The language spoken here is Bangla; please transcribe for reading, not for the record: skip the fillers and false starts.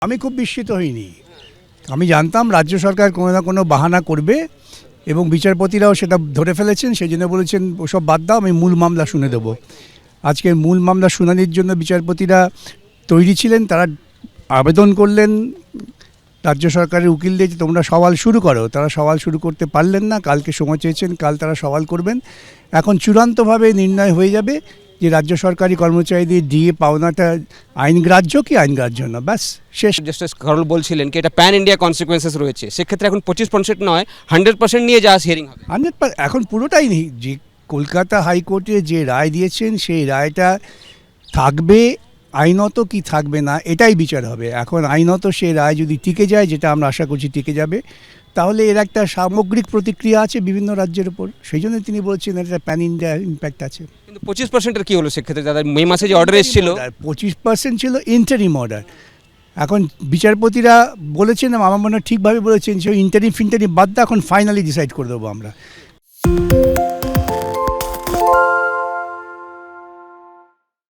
আমি খুব বিস্মিত হইনি। আমি জানতাম রাজ্য সরকার কোনো না কোনো বাহানা করবে এবং বিচারপতিরাও সেটা ধরে ফেলেছেন। সেই জন্য বলেছেন ওসব বাদ দাও, আমি মূল মামলা শুনে দেব। আজকের মূল মামলা শুনানির জন্য বিচারপতিরা তৈরি ছিলেন। তারা আবেদন করলেন রাজ্য সরকারের উকিলদের যে তোমরা সওয়াল শুরু করো। তারা সওয়াল শুরু করতে পারলেন না, কালকে সময় চেয়েছেন, কাল তারা সওয়াল করবেন। এখন চূড়ান্তভাবে নির্ণয় হয়ে যাবে যে রাজ্য সরকারি কর্মচারীদের ডিএ পাওনাটা আইনগ্রাহ্য কি আইনগ্রাহ্য না, ব্যাস শেষ। জাস্টিস খারুল বলছিলেন কি এটা প্যান ইন্ডিয়া কনসিকুয়েন্সেস রয়েছে, সেক্ষেত্রে এখন 25% নয় 100% নিয়ে যা হিয়ারিং হবে। 100% এখন পুরোটাই নেই। যে কলকাতা হাইকোর্টে যে রায় দিয়েছেন সেই রায়টা থাকবে আইনত কি থাকবে না এটাই বিচার হবে। এখন আইনত সেই রায় যদি টিকে যায়, যেটা আমরা আশা করছি টিকে যাবে, তাহলে এর একটা সামগ্রিক প্রতিক্রিয়া আছে বিভিন্ন রাজ্যের উপর। সেই জন্য তিনি বলছেন এটা প্যান ইন্ডিয়া ইম্প্যাক্ট আছে। কিন্তু 25%-এর কি হলো সেক্ষেত্রে? দাদা মে মাসে যে অর্ডার এসেছিল 25% ছিল ইন্টারিম অর্ডার। এখন বিচারপতিরা বলেছেন, আমার মনে হয় ঠিকভাবে বলেছেন, যে ইন্টারিম বাদ দিয়ে এখন ফাইনালি ডিসাইড করে দেবো আমরা।